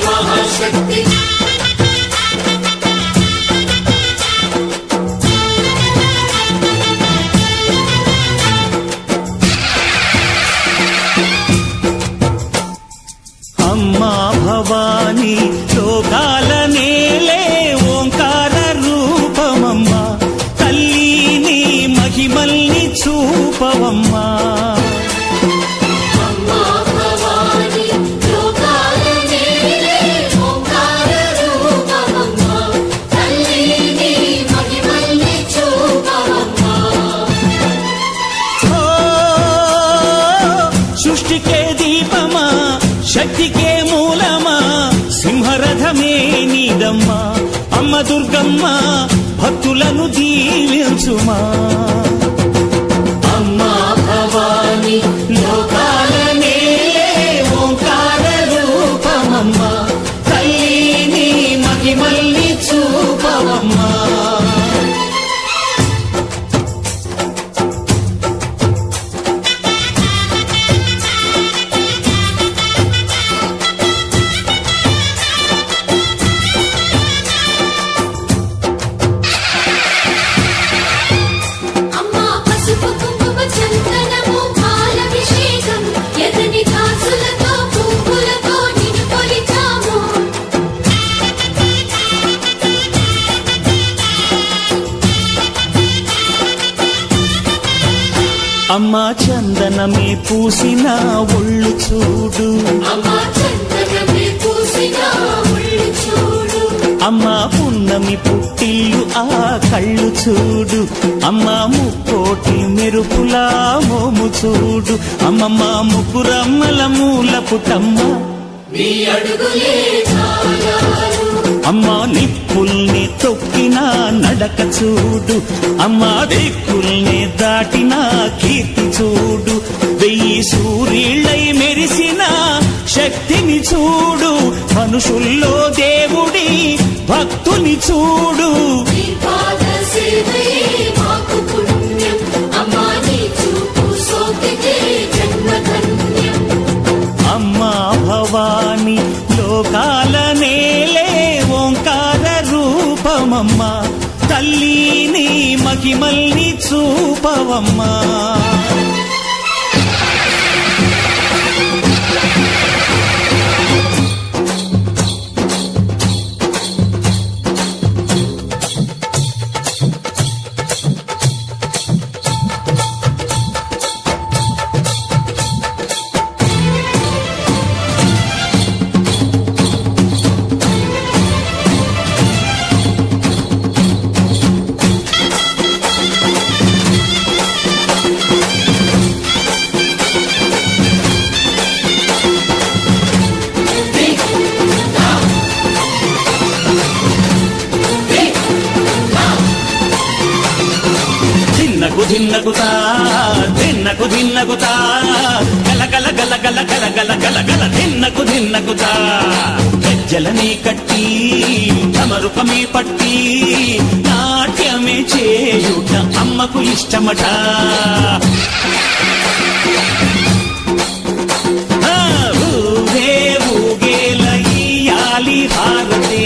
महाशक्ति अम्मा भवानी लोकाल नेले ओंकार रूपमम्मा तल्ली महिमल्नि चूपवम्मा शक्ति के मूलमा सिंहरथमे नीदम्मा अम्मा दुर्गम्मा भक्तुలను దీవించుమా अम्मा भवानी लोकाल नेले ओंकार रूपमम्मा तल्ली महिमल्नि చూపవమ్మా అమ్మా చందనమే పూసిన ఒళ్ళు చూడు అమ్మా చందనమే పూసిన ఒళ్ళు చూడు అమ్మా పున్నమి పుట్టిల్లు ఆ కళ్ళు చూడు అమ్మా ముక్కోటి మెరుపులా మోము చూడు అమ్మమ్మ ముగ్గురమ్మల మూల పుటమ్మ నీ అడుగులే చాలారు అమ్మా నిప్పుల్ని తొక్కిన నడక చూడు అమ్మా దిక్కుల్ని దాటిన కీర్తి చూడు 1000 సూర్యులై మెరిసిన శక్తిని చూడు మనుషుల్లో దేవుడి భక్తుని చూడు నీ పాద సేవే మాకు పుణ్యం అమ్మా నీ చూపు సోకితే జన్మధన్యం అమ్మా భవాని లోకాల నేలే ఓంకార రూపమమ్మా తల్లిని మహిమల్ని చూపవమ్మా ధిన్నగుతా ధిన్నకు ధిన్నగుతా గల గల గల గల గల గల గల గల ధిన్నగుతా గజ్జలని కట్టి తమరుపమే పట్టి నాట్యమే చేయుట అమ్మకు ఇష్టమట ఊగే ఊగేల ఇయ్యాలి భారతే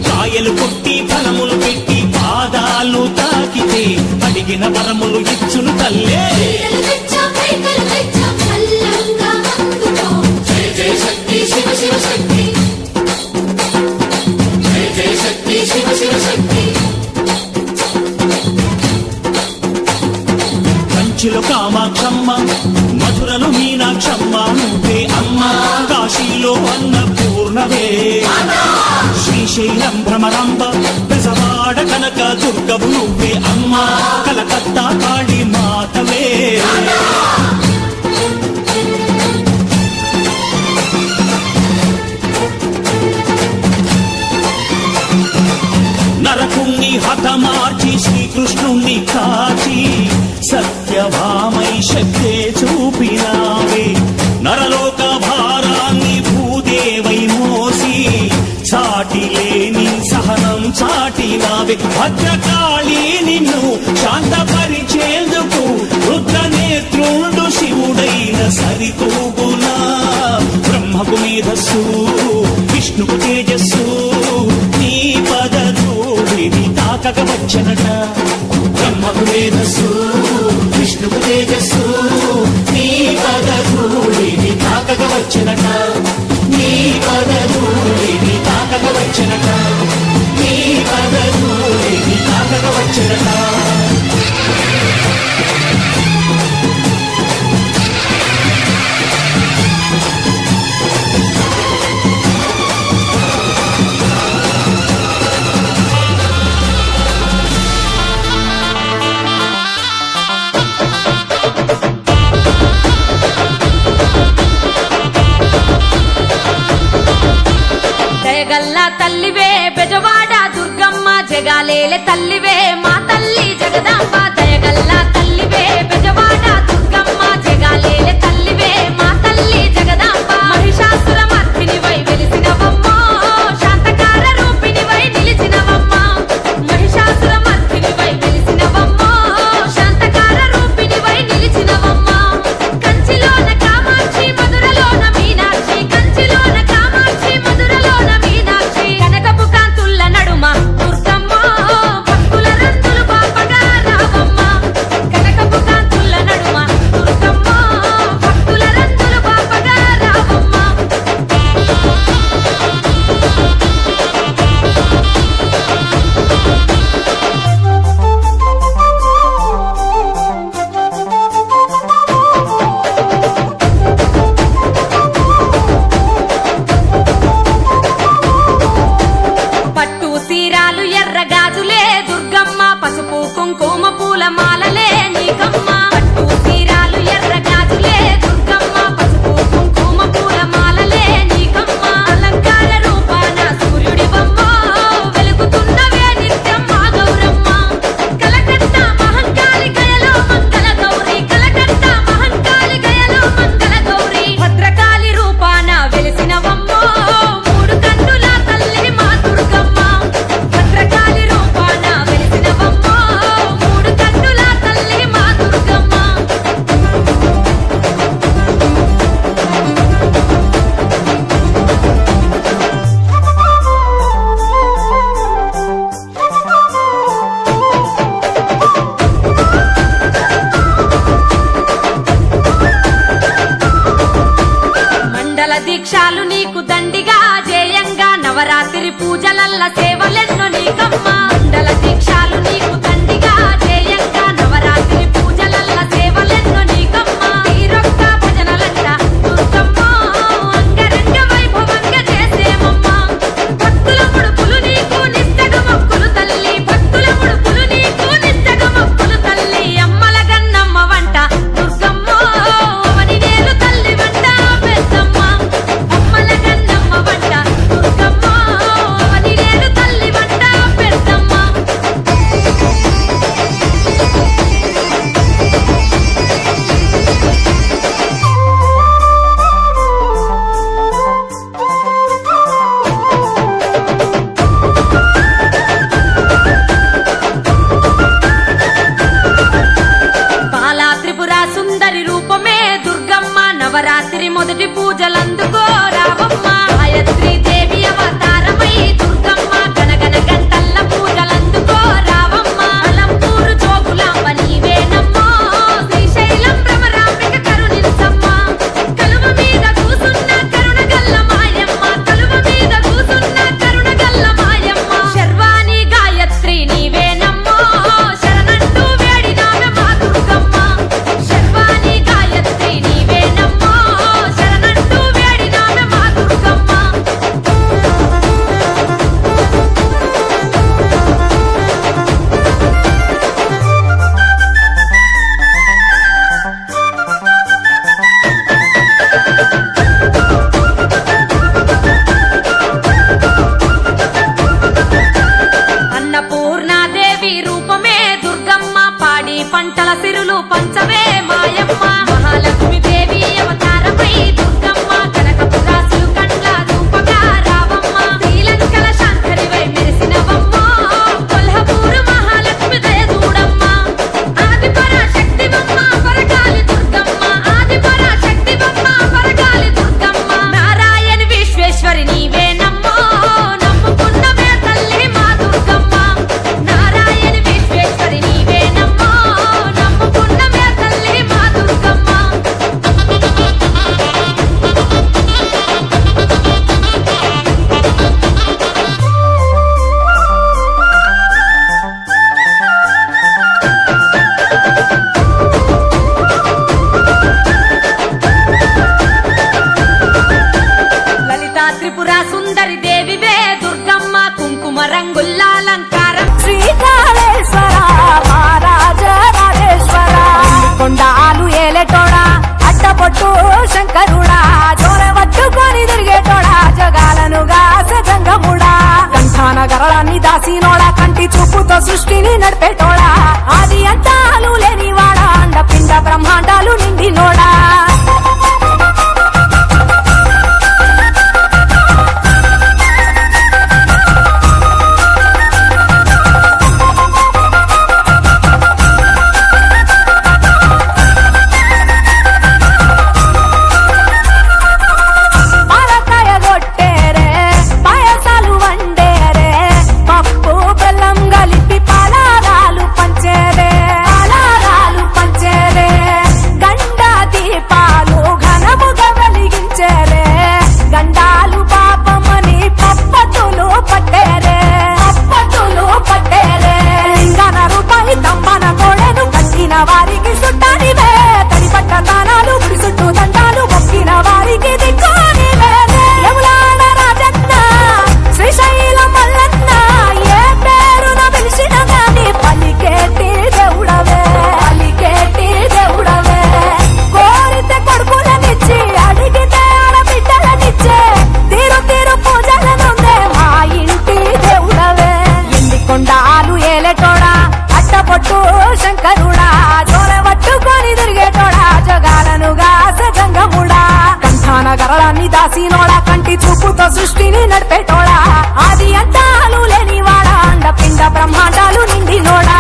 కాయలు కొట్టి ఫలములు పెట్టి పాదాలు తాకితే అడిగిన వరములు ఇచ్చును తల్లే జయ జయ శక్తి శివ శివ శక్తి జయ జయ శక్తి శివ శివ శక్తి కంచిలో కామాక్షమ్మ మధురలో మీనాక్షమ్మ నువ్వే అమ్మ కాశీలో అన్నపూర్ణవే శ్రీశైలం భ్రమరాంబ పెసవాడ కనక దుర్గవు నువ్వే అమ్మ కలకత్తా కాళీ మాతవే నరకుణ్ణి హతమార్చి శ్రీకృష్ణుణ్ణి కాచి సత్యభామై శక్తే చూపినావే నరలోక భారాన్ని భూదేవై మోసి చాటి లేని సహనం చాటినావే భద్రకాళి నిన్ను శాంతపరిచేందుకు రుద్రనేత్రుండు శివుడైన సరితూ వచ్చనట. బ్రహ్మకు మేధస్సు విష్ణుకు తేజస్సు నీ పదధూళిని తాకక వచ్చనట. నీ పదధూళిని తాకక వచ్చనట. నీ పదధూళిని తాకక వచ్చనట. దయగల్లా తల్లివే బెజవాడ దుర్గమ్మ జగాలేలే తల్లివే మా తల్లి జగదాంబ. దయగల్లా తల్లివే బెజవాడ దుర్గమ్మ జగాలేలే తల్లివే మా తల్లి జగదాంబ. మహిషాసుర మర్దినివై వెలిసినవమ్మో శాంతకార రూపిణివై నిలిచినవమ్మ. మహిషాసుర మర్దినివై వెలిసినవమ్మో శాంతకార రూపిణివై నిలిచినవమ్మ. కంచిలోన కామాక్షి మధురలోన మీనాక్షి. కంచిలోన కామాక్షి మధురలోన మీనాక్షి. కనకపు కాంతుల్ల నడుమ దుర్గమ్మ భక్తుల రంతులు పాపగా రావమ్మ. కనకపు కాంతుల్ల నడుమ దుర్గమ్మ భక్తుల రంతులు పాపగా రావమ్మ. పట్టు సీరాలు ఎర్ర గాజులే దుర్గమ్మ. పసుపు కుంకుమ పూల మాలలే నీకమ్మ. పట్టు సీరాలు ఎర్ర గాజులే దుర్గమ్మ. పసుపు కుంకుమ పూల మాలలే నీకమ్మ. అలంకార రూపాన సూర్యుడి బొమ్మ వెలుగుతున్నవే నిత్యం మా గౌరమ్మ. కలకత్తా మహంకాళి గయలో మంగళ గౌరి. కలకత్తా మహంకాళి గయలో మంగళ గౌరి. భద్రకాళి రూపాన వెలిసినవమ్మో మూడు కన్నుల తల్లి మా దుర్గమ్మ. భద్రకాళి రూపాన వెలిసినవమ్మో మూడు కన్నుల తల్లి మా దుర్గమ్మ. మండల దీక్షాలు నీకు దండిగా జేయంగా. నవరాత్రి పూజలల్ల సేవలెన్నో నీకమ్మ. మండల దీక్షాలు నీకు దండిగా జేయంగా. నవరాత్రి పూజలల్ల సేవలెన్నో నీకమ్మ. తీరొక్క భజనలంట దుర్గమ్మ అంగరంగ వైభవంగా చేసేమమ్మ. భక్తుల ముడుపులు నీకు నిష్టగ మొక్కులు తల్లి. భక్తుల ముడుపులు నీకు నిష్టగ మొక్కులు తల్లి. అమ్మల గన్నమ్మ వంట దుర్గమ్మ అవని నేలు తల్లి వంట పెద్దమ్మ. అమ్మల గన్నమ్మ వంట దుర్గమ్మ అవని నేలు తల్లి వంట పెద్దమ్మ. బాలా త్రిపుర సుందరి రూపమే దుర్గమ్మ. నవరాత్రి మొదటి పూజలందుకో రావమ్మ. గాయత్రీ దేవి అవతారమై దుర్గమ్మ. గనగన గంటల్ల పూజలందుకో రావమ్మ. అలంపూరు జోగులాంబ నీవేనమ్మో. శ్రీశైలం భ్రమరాంబిక కరుణించమ్మ. కలువ మీద కూసున్న కరుణగల్ల మాయమ్మ. కలువ మీద కూసున్న కరుణగల్ల మాయమ్మ. శర్వాణి గాయత్రి నీవేనమ్మో. శరణంటూ వేడినామె మా దుర్గమ్మ. శర్వాణి గాయత్రి నీవేనమ్మో. శరణంటూ వేడినామె మా దుర్గమ్మ. అన్నపూర్ణాదేవి రూపమే దుర్గమ్మ. పాడి పంటల సిరులు పంచవే మాయమ్మ. మహాలక్ష్మి దేవి అవతారమై దుర్గమ్మ. కనకపురాసులు కండ్ల రూపగా రావమ్మ. శ్రీలంకల శాంకరివై మెరిసినవమ్మో. కొల్హాపూరు మహాలక్ష్మి దయ చూడమ్మ. ఆదిపరాశక్తివమ్మ పరకాలి దుర్గమ్మ. ఆదిపరాశక్తివమ్మ పరకాలి దుర్గమ్మ. నారాయణి విశ్వేశ్వరి నీవేనమ్మో. నమ్ముకున్నవే తల్లి మా దుర్గమ్మ. నారాయణి సృష్టిని నడిపేటోడా ఆది అంతాలు లేనివాడా అండపిండ బ్రహ్మాండాలు నిండినోడా వారికి సుట్టానివే తడిపట్ట దానాలు గుడి చుట్టూ దండాలు మొక్కిన వారికి దిక్కునివే యములాడ రాజన్న శ్రీశైల మల్లన్న ఏ పేరున పిలిచిన గాని పలికేటి దేవుడవే కోరితే కొడుకులనిచ్చి అడిగితే ఆడబిడ్డలనిచ్చే తీరు తీరు పూజలనుందే మా ఇంటి దేవుడవే ఎన్ని కొండాలు ఏలేటోడా అట్టపొట్టు శంకరుడా జోరవట్టుకొని తిరిగేటోడా జగాలను గాసగంగముడా కంఠాన గరళాన్ని దాసినోడా కంటి చూపుతో సృష్టిని నడిపేటోడా ఆది అంతాలు లేనివాడా అండపిండ బ్రహ్మాండాలు నిండినోడా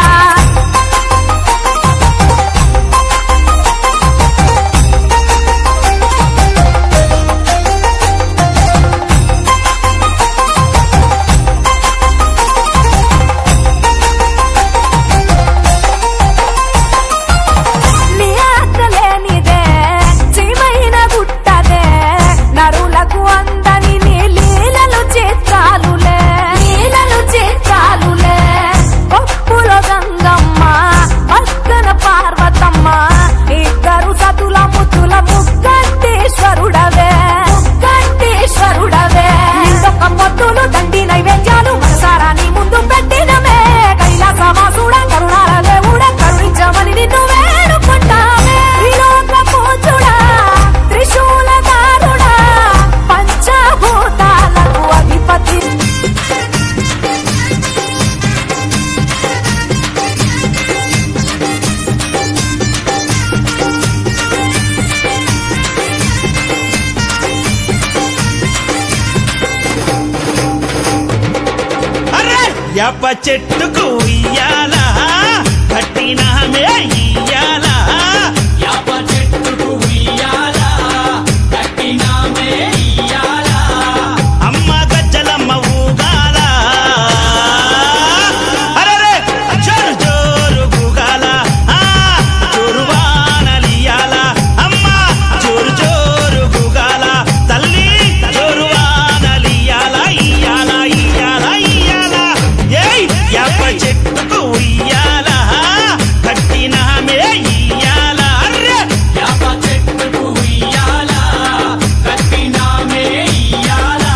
యాప చెట్టుకు ఇయ్యాలా కట్టినామే ఇయ్యాలా యాప చెట్టుకు ఇయ్యాలా కట్టినామే ఇయ్యాలా అమ్మ గజ్జలమ్మ ఊగాల అరే జోరు జోరు గూగాల జోరు వానలియాల అమ్మ జోరు జోరు గూగాల తల్లి జోరు వానలియాల ఇయ్యాల ఇయ్యాల ఇయ్యాల ఏయ్ యాప చెట్టుకు ఇయ్యాల కట్టినామే ఇయ్యాల అరే యాప చెట్టుకు ఇయ్యాలా కట్టినామే ఇయ్యాలా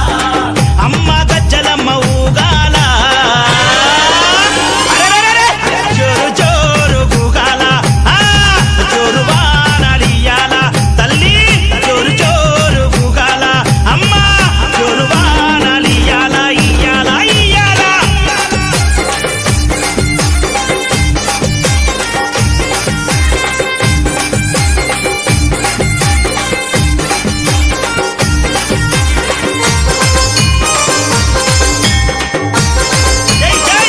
అమ్మ గజ్జలమ్మ ఊగాల అరెరెరెరె జోరు జోరు గూగాల జోరు వానలియాల తల్లి జోరు జోరు గూగాల అమ్మ జోరు వానలియాల ఇయ్యాల ఇయ్యాల జై జై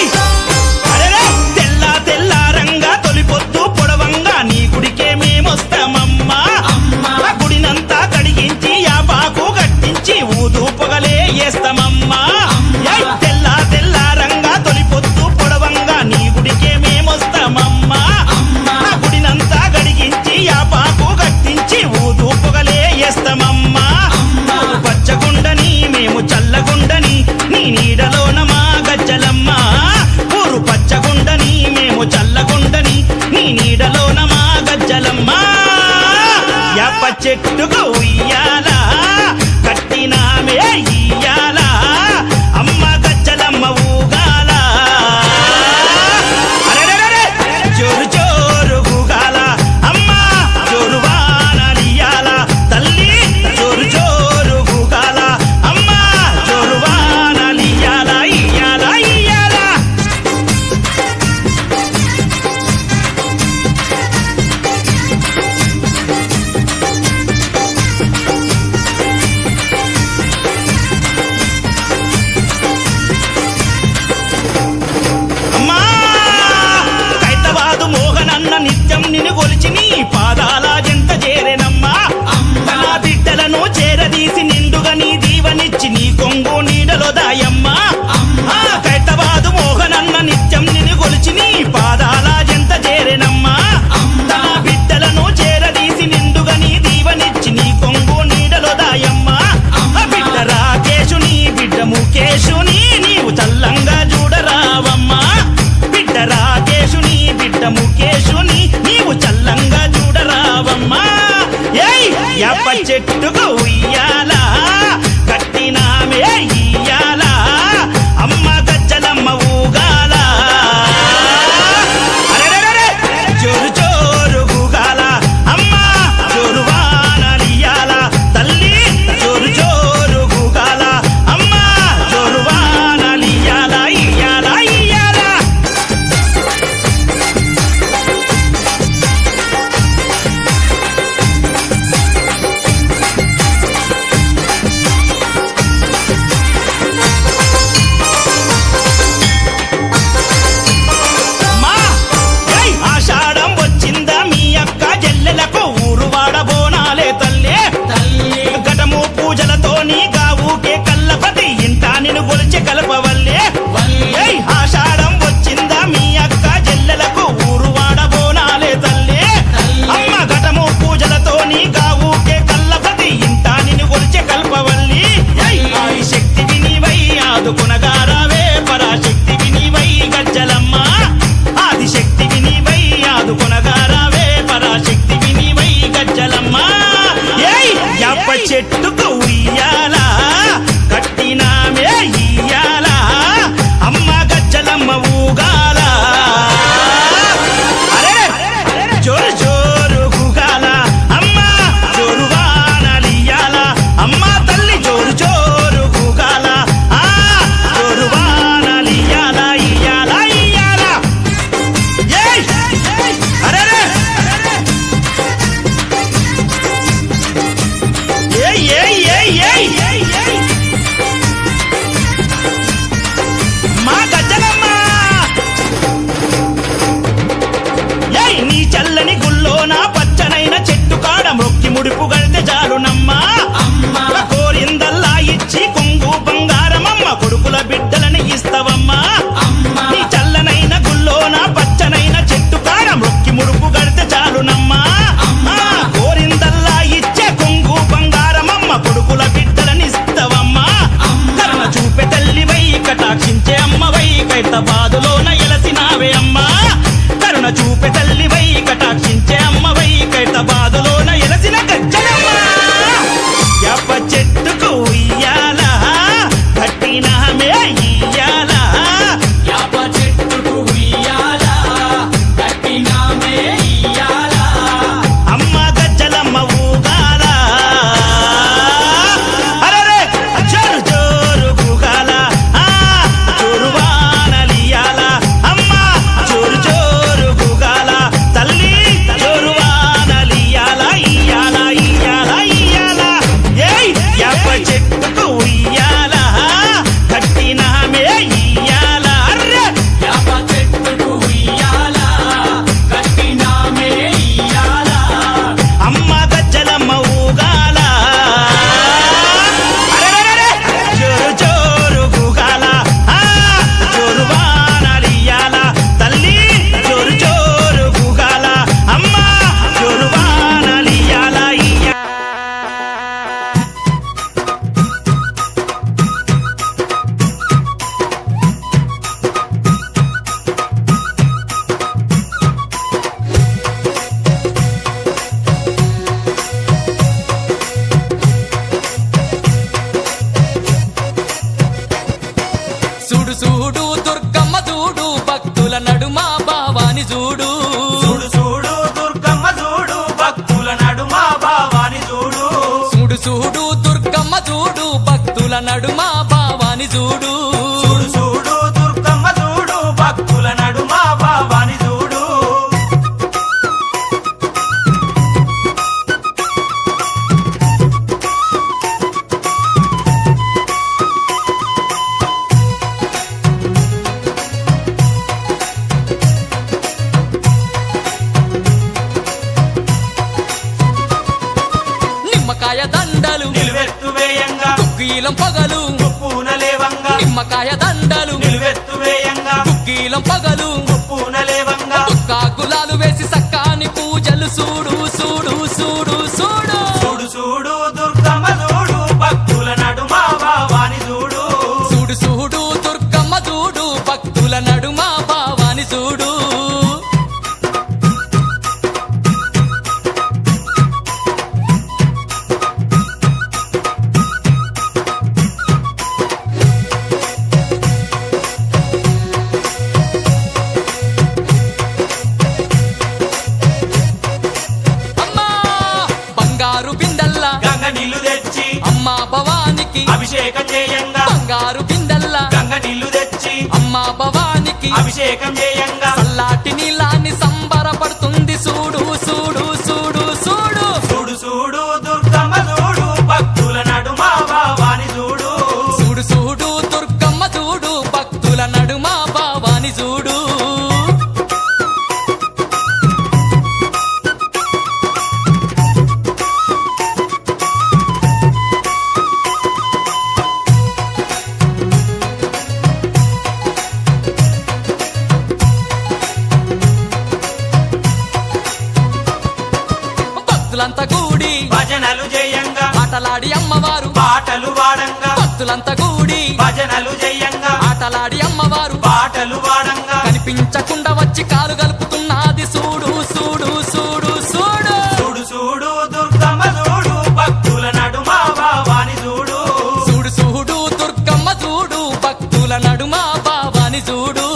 అరెరే తెల్ల తెల్ల రంగా తొలిపొద్దు పొడవంగా నీ గుడికే మేమొస్తామమ్మా ఆ గుడినంతా కడిగించి యాపాకు కట్టించి ఊదు పొగలే వేస్తామమ్మా ఏయ్ తెల్ల తెల్ల రంగా తొలిపొద్దు పొడవంగా నీ గుడికే మేమొస్తామమ్మా ఆ గుడినంతా కడిగించి యాపాకు కట్టించి ఊదు పొగలే వేస్తామమ్మా పచ్చగుండని మేము చల్లగుండని నీ నీడలోన మా గజ్జలమ్మ ఊరు పచ్చగుండని మేము చల్లగుండని నీ నీడలోన మా గజ్జలమ్మ యాప చెట్టుకు ఉయ్యాల కట్టినామే ఇయ్యాల అమ్మ గజ్జలమ్మ ఊగాల అరెరెరెరె జోరు జోరు గూగాల అమ్మ జోరు వానలియాల తల్లి జోరు జోరు గూగాల అమ్మ జోరు వానలియాల ఇయ్యాల ఇయ్యాల చెట్టుకు ఉయ్యాల కట్టినామే ఇయ్యాల అమ్మ గజ్జలమ్మ ఊగాల అరెరెరెరె జోరు జోరు గూగాల అమ్మ జోరు వానలియాల తల్లి జోరు జోరు గూగాల అమ్మ జోరు వానలియాల ఇయ్యాల ఇయ్యాల మా ఏయ్ ఆషాఢం వచ్చిందా మీ అక్క జల్లెలకు ఊరు వాడబోనాలే తల్లే తల్లి ఘటము పూజలతోని గావుకే కల్లపతి ఇంట నిన్ను గొలిచె కలపవల్లే ఏయ్ ఆషాఢం వచ్చిందా మీ అక్క జల్లెలకు ఊరు వాడబోనాలే తల్లే అమ్మ ఘటము పూజలతోని గావుకే కల్లపతి ఇంట నిన్ను గొలిచె కల్పవల్లి ఆది శక్తి వినివై ఆదుకునగారావే పరాశక్తి వినివై గజ్జలమ్మ ఆది శక్తి వినివై ఆదుకునగారావే పరాశక్తి వినివై గజ్జలమ్మ ఏయ్ యాప చెట్టుకు ఉయ్యాల కట్టినామే ఇయ్యాల అమ్మ గజ్జలమ్మ ఊగాల అరే జోరు జోరు గూగాల అమ్మ జోరు వానలియాల అమ్మ తల్లి జోరు జోరు గూగాల ఆ జోరు వానలియాల ఇయ్యాల ఇయ్యాల ఏయ్ అరెరే ఏయ్ ఏయ్ ఏయ్ ఏయ్ మా గజ్జలమ్మ ఏయ్ నీ చల్లని గుల్లోన పచ్చనైన చెట్టు కాడ మొక్కి ముడుపు గడితే చాలునమ్మా అమ్మ కోరిందల్లా ఇచ్చి కొంగు బంగారమమ్మ కొడుకుల బిడ్డలని ఇస్తవమ్మా అమ్మ నీ చల్లనైన గుల్లోన పచ్చనైన చెట్టు కాడ మొక్కి ముడుపు గడితే చాలునమ్మా కోరిందల్లా ఇచ్చే కొంగు బంగారమమ్మ కొడుకుల బిడ్డలని ఇస్తవమ్మా కరుణ చూపె తల్లివై కటాక్షించే అమ్మవై కైతబాదులోన ఎలసినావే అమ్మా కరుణ చూపె తల్లివై కటాక్షించే అమ్మవై కైతబాదులోన ఎలసిన గజ్జలమ్మ యాప చెట్టుకు ఉయ్యాల కట్టినామే ఇయ్యాల యాప చెట్టుకు ఉయ్యాల కట్టినామే ఇయ్యాల అమ్మ గజ్జలమ్మ ఊగాల అరెరే జోరు జోరు గూగాల ఆ జోరు వానలియాల అమ్మ జోరు జోరు గూగాల తల్లి జోరు వానలియాల ఇయ్యాల ఇయ్యాల ఇయ్యాల ఏయ్ యాప చెట్టుకు ఉయ్యాల కట్టినామే ఇయ్యాల అర్రే యాప చెట్టుకు ఉయ్యాల కట్టినామే ఇయ్యాల అమ్మ గజ్జలమ్మ ఊగాల అరెరెరెరె జోరు జోరు గూగాల ఆ జోరు వానలియాల తల్లి జోరు జోరు గూగాల అమ్మ జోరు వానలియాల ఇయ్యాల చూడు చూడు దుర్గమ్మ చూడు భక్తుల నడుమ భావాని చూడు చూడు చూడు దుర్గమ్మ చూడు భక్తుల నడుమ భావాని చూడు చూడు చూడు దుర్గమ్మ చూడు భక్తుల నడుమ భావాని చూడు చూడు చూడు దుర్గమ్మ చూడు భక్తుల నడుమ భావాని చూడు నిమ్మకాయ దండలు నిలువెత్తు వేయంగా కుక్కీలం పగలు పూనలేవంగా నిమ్మకాయ దండలు నిలువెత్తు వేయంగా కుక్కీలం పగలు పూనలేవంగా గులాలు వేసి సక్కాని పూజలు చూడు చూడు చూడు చూడు చూడు చూడు దుర్గమ్మ చూడు భక్తుల నడుమ భావాని చూడు చూడు చూడు దుర్గమ్మ చూడు భక్తుల నడుమ భావాని చూడు అభిషేకం చేయంగా బంగారు బిందెల్లా గంగ నీళ్లు తెచ్చి అమ్మా భవానికి అభిషేకం చేయంగా చల్లాటి నీలాన్ని సంబరపడుతుంది చూడు చూడు చూడు చూడు చూడు చూడు దుర్గమ్మ చూడు భక్తుల నడుమ భావాని చూడు చూడు చూడు దుర్గమ్మ చూడు భక్తుల నడుమ భావాని చూడు భక్తులంతా కూడి భజనలు చేయంగా ఆటలాడి అమ్మవారు పాటలు వాడంగా భక్తులంతా కూడి భజనలు చేయంగా ఆటలాడి అమ్మవారు పాటలు వాడంగా కనిపించకుండా వచ్చి కాలు కలుపుతున్నది చూడు చూడు చూడు చూడు చూడు చూడు దుర్గమ్మ చూడు భక్తుల నడుమ భావాని చూడు చూడు చూడు దుర్గమ్మ చూడు భక్తుల నడుమ భావాని చూడు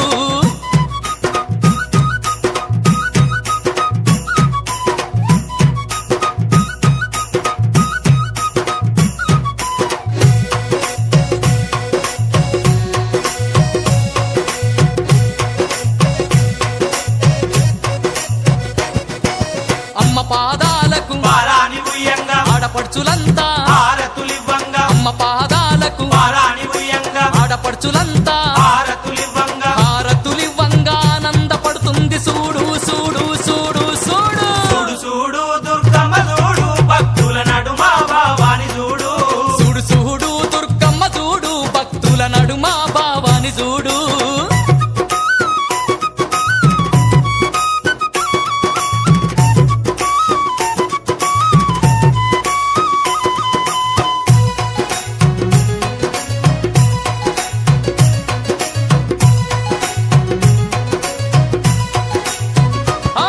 అమ్మ పాదాలకు పారాని ఉయ్యంగా ఆడపడుచులంతా హారతులివ్వంగా అమ్మ పాదాలకు పారాని ఉయ్యంగా ఆడపడుచులంతా హారతులివ్వంగా హారతులివ్వంగా ఆనందపడుతుంది చూడు చూడు చూడు చూడు చూడు చూడు దుర్గమ్మ చూడు భక్తుల నడుమ భావాని చూడు చూడు చూడు దుర్గమ్మ చూడు భక్తుల నడుమ భావాని చూడు ఆ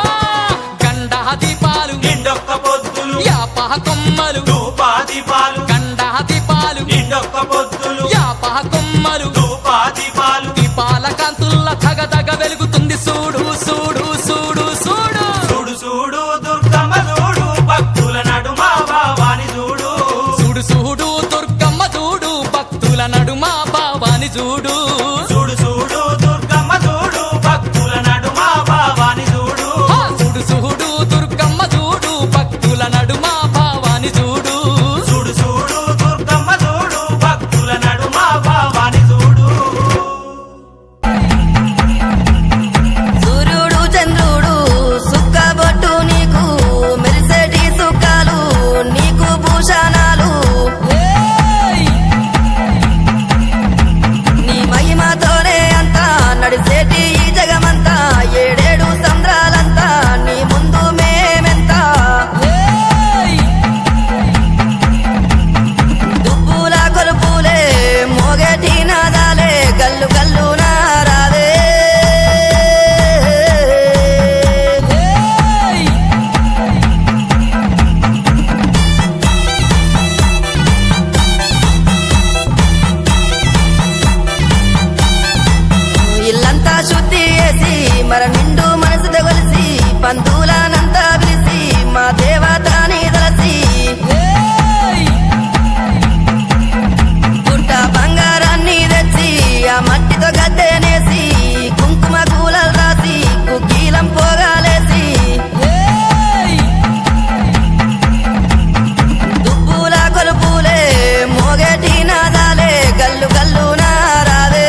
గండ దీపాలు నిండొక్క పొద్దులు యాపహ కొమ్మలు ధూపాదీపాలు గండ దీపాలు నిండొక్క పొద్దులు యాపహ కొమ్మలు ధూపాదీపాలు దీపాల కాంతుల్ల తగదగ వెలుగుతుంది చూడు చూడు చూడు చూడు చూడు చూడు దుర్గమ్మ చూడు భక్తుల నడుమ భావాని చూడు చూడు చూడు దుర్గమ్మ చూడు భక్తుల నడుమ భావాని చూడు చూడు చూడు దుర్గమ్మ చూడు భక్తుల నడుమ భావాని చూడు ఆ చూడు చూడు దుర్గమ్మ చూడు భక్తుల నడుమ భావాని చూడు చూడు చూడు దుర్గమ్మ చూడు భక్తుల నడుమ భావాని చూడు సూర్యుడు చంద్రుడు సుక్కబొట్టు నీకు మెరిసేటి సుఖాలు నీకు భూషణాలు నీ మహిమతోనే అంతా నడిసేటి ఈ జగమంతా ఏడేడు సంద్రాలంతా నీ ముందు మేమెంత దుబ్బుల కొలుపులే మోగేటి నాదాలే గల్లు గల్లు నారావే ఇల్లంతా శుద్ధి చేసి మర నిండు మనసు తగలిసి పందులనంతా పిలిచి మా దేవతని తలసి పుట్ట బంగారాన్ని తెచ్చి ఆ మట్టితో గద్దెనేసి కుంకుమ కూలలు రాసి కుక్కీలం పోగాలేసి దుబ్బుల కొలుపులే మోగేటి నాదాలే గల్లు గల్లు నారావే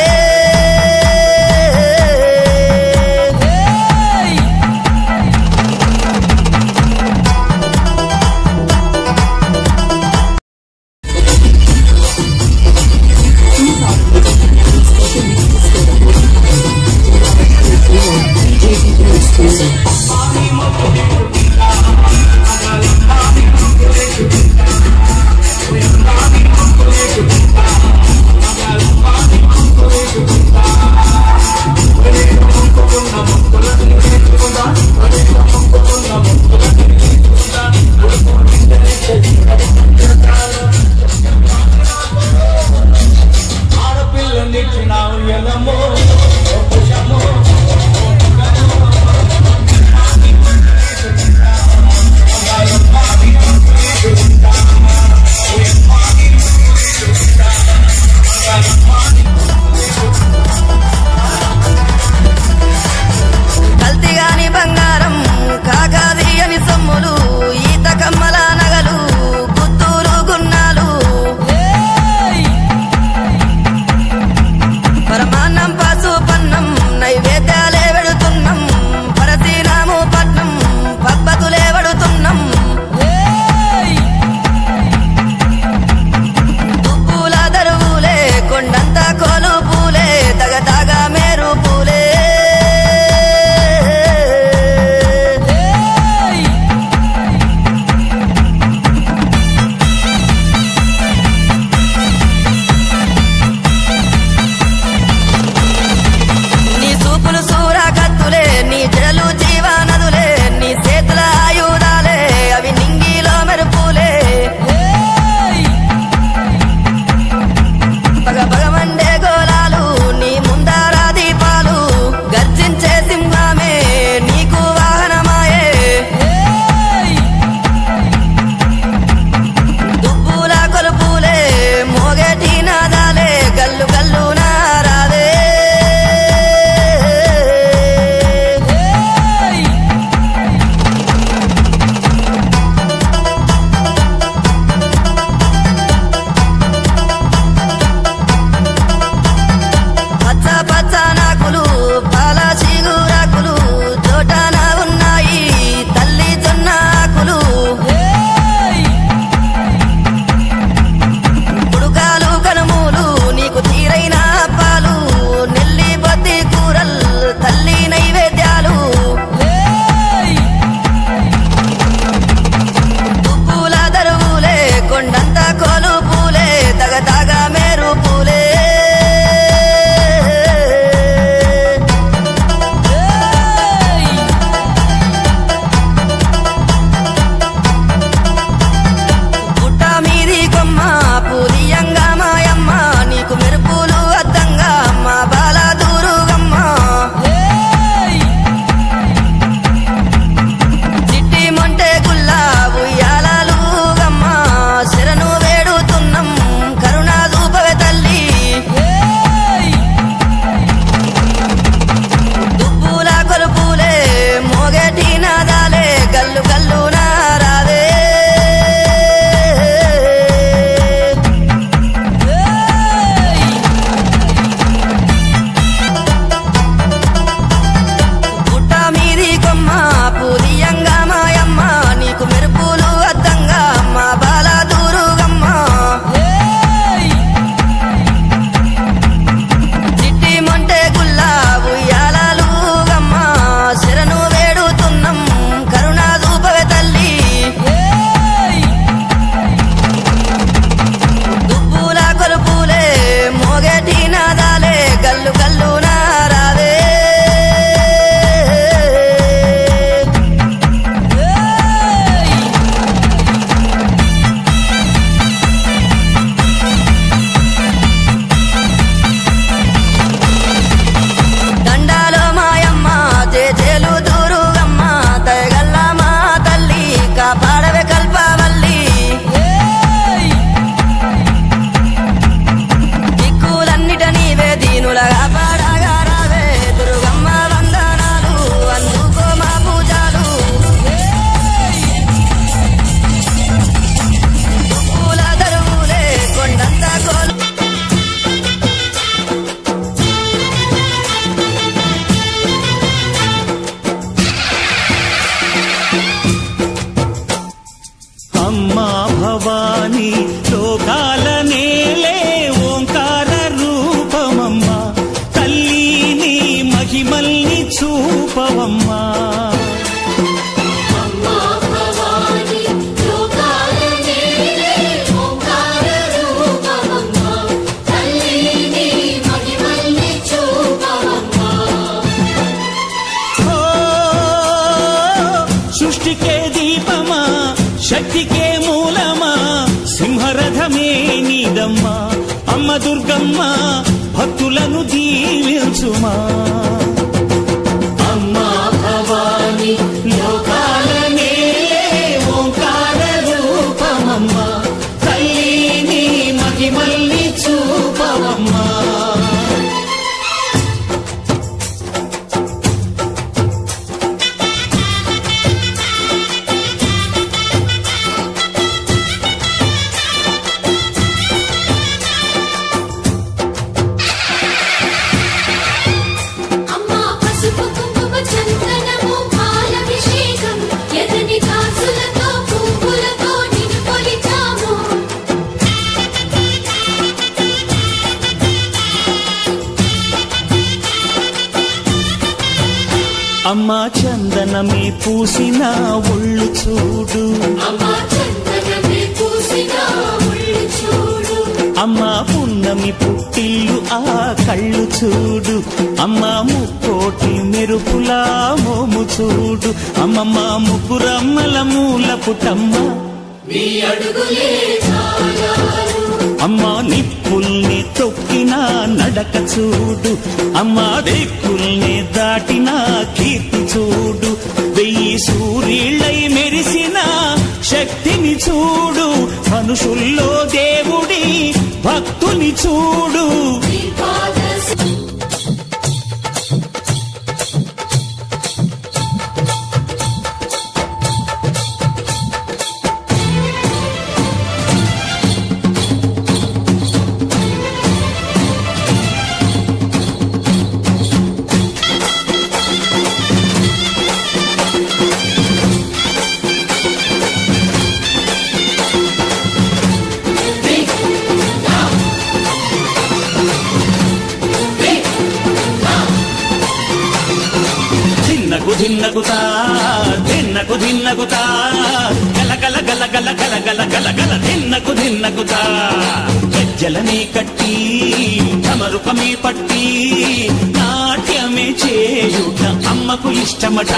వెలిగే దీపమా శక్తికే మూలమా సింహరథమే నీదమ్మా అమ్మ దుర్గమ్మ భక్తులను దీవించుమా అమ్మా భవాని లోకాలనే ఓంకార రూపమమ్మా తల్లిని మహిమల్ని చూపవమ్మా అమ్మా చందనమే పూసిన ఒళ్ళు చూడు అమ్మా పున్నమి పుట్టిల్లు ఆ కళ్ళు చూడు అమ్మా ముక్కోటి మెరుపులా మోము చూడు అమ్మమ్మ ముగ్గురమ్మల మూల పుటమ్మ అమ్మా నిప్పుల్ని తొక్కిన నడక చూడు అమ్మా దిక్కుల్ని దాటిన కీర్తి చూడు 1000 సూర్యుళ్ళై మెరిసిన శక్తిని చూడు మనుషుల్లో దేవుడి భక్తుని చూడు ధిన్నగుతా ధిన్నకు ధిన్నగుతా గల గల గల గల గల గల గల గల ధిన్నగుతా గజ్జలనే కట్టి తమరుకమే పట్టి నాట్యమే చేయుట అమ్మకు ఇష్టమట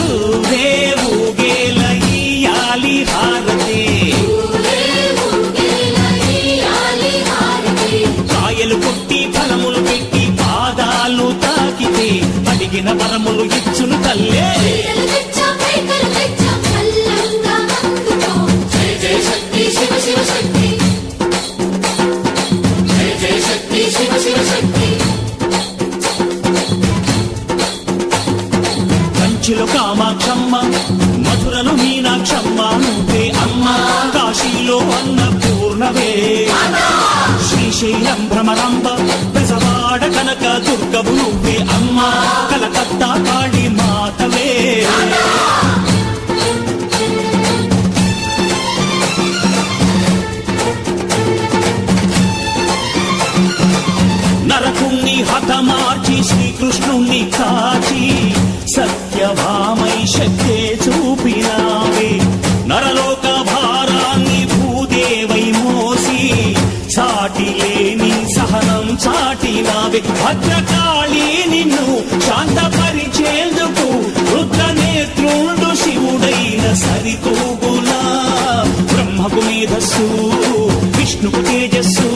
ఊరే ఊగేల ఇయ్యాలి హారతి కాయలు కొట్టి ఫలములు పెట్టి పాదాలు తాకితే అడిగిన వరములు ఇచ్చును తల్లే కంచిలో కామాక్షమ్మ మధురలో మీనాక్షమ్మ నువ్వే అమ్మ కాశీలో అన్నపూర్ణవే శ్రీశైలం భ్రమరాంబ బెజవాడ కనక దుర్గవు నువ్వే అమ్మ కలకత్తా కాళీ మాతవే నరకుణ్ణి హతమార్చి శ్రీకృష్ణుణ్ణి కాచి సత్యభామై శక్తే చూపినావే నరలోక భారాన్ని భూదేవై మోసి సాటి లేని సహనం చాటినావే భద్రకాళి నిన్ను శాంతపరిచేందుకు రుద్రనేత్రుండు శివుడైన సరితూగులా బ్రహ్మకు మేధస్సు విష్ణుకు తేజస్సు